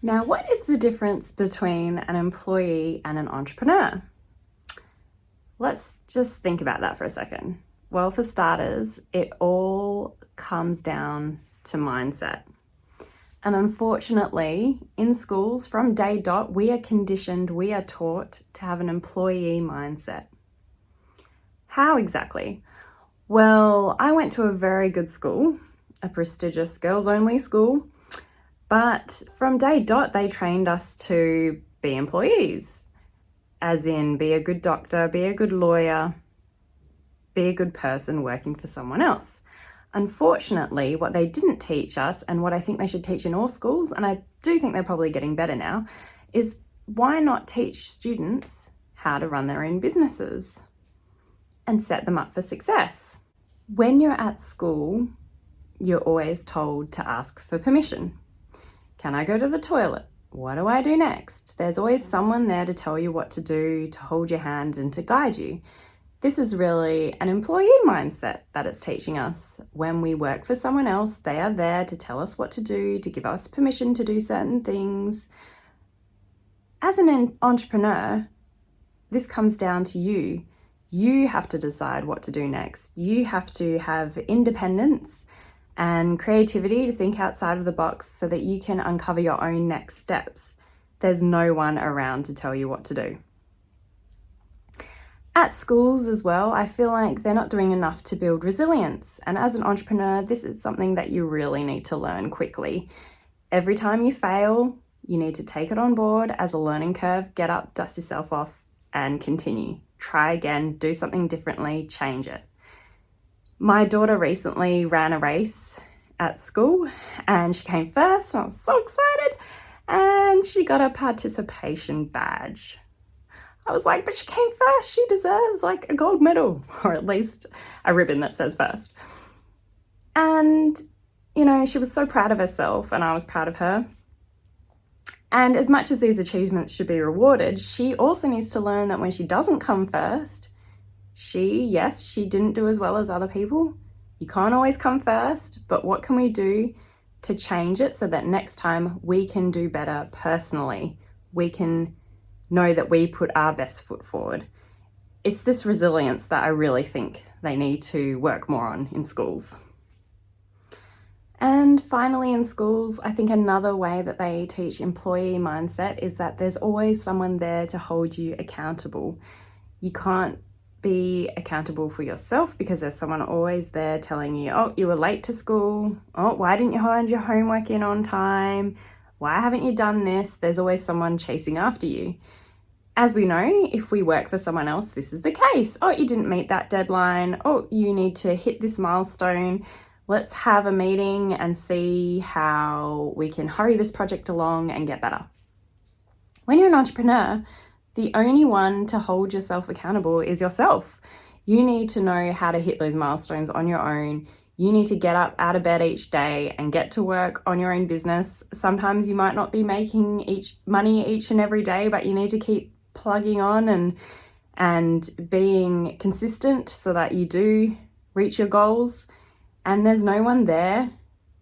Now, what is the difference between an employee and an entrepreneur? Let's just think about that for a second. Well, for starters, it all comes down to mindset. And unfortunately, in schools from day dot, we are conditioned, we are taught to have an employee mindset. How exactly? Well, I went to a very good school, a prestigious girls-only school, but from day dot, they trained us to be employees, as in be a good doctor, be a good lawyer, be a good person working for someone else. Unfortunately, what they didn't teach us, and what I think they should teach in all schools, and I do think they're probably getting better now, is why not teach students how to run their own businesses and set them up for success? When you're at school, you're always told to ask for permission. Can I go to the toilet? What do I do next? There's always someone there to tell you what to do, to hold your hand and to guide you. This is really an employee mindset that it's teaching us. When we work for someone else, they are there to tell us what to do, to give us permission to do certain things. As an entrepreneur, this comes down to you. You have to decide what to do next. You have to have independence and creativity to think outside of the box so that you can uncover your own next steps. There's no one around to tell you what to do. At schools as well, I feel like they're not doing enough to build resilience. And as an entrepreneur, this is something that you really need to learn quickly. Every time you fail, you need to take it on board as a learning curve, get up, dust yourself off, and continue. Try again, do something differently, change it. My daughter recently ran a race at school and she came first and I was so excited, and she got a participation badge. I was like, but she came first, she deserves like a gold medal, or at least a ribbon that says first. And, you know, she was so proud of herself and I was proud of her. And as much as these achievements should be rewarded, she also needs to learn that when she doesn't come first, she didn't do as well as other people. You can't always come first, but what can we do to change it so that next time we can do better personally? We can know that we put our best foot forward. It's this resilience that I really think they need to work more on in schools. And finally, in schools, I think another way that they teach employee mindset is that there's always someone there to hold you accountable. You can't be accountable for yourself because there's someone always there telling you, oh, you were late to school. Oh, why didn't you hand your homework in on time? Why haven't you done this? There's always someone chasing after you. As we know, if we work for someone else, this is the case. Oh, you didn't meet that deadline. Oh, you need to hit this milestone. Let's have a meeting and see how we can hurry this project along and get better. When you're an entrepreneur, the only one to hold yourself accountable is yourself. You need to know how to hit those milestones on your own. You need to get up out of bed each day and get to work on your own business. Sometimes you might not be making money each and every day, but you need to keep plugging on and being consistent so that you do reach your goals. And there's no one there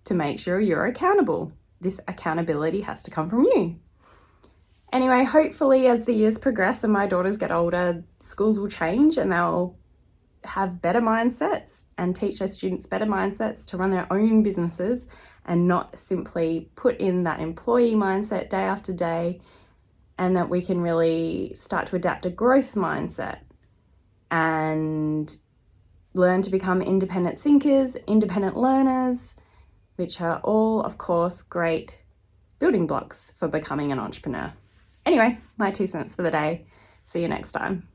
to make sure you're accountable. This accountability has to come from you. Anyway, hopefully as the years progress and my daughters get older, schools will change and they'll have better mindsets and teach their students better mindsets to run their own businesses and not simply put in that employee mindset day after day, and that we can really start to adapt a growth mindset and learn to become independent thinkers, independent learners, which are all, of course, great building blocks for becoming an entrepreneur. Anyway, my 2 cents for the day. See you next time.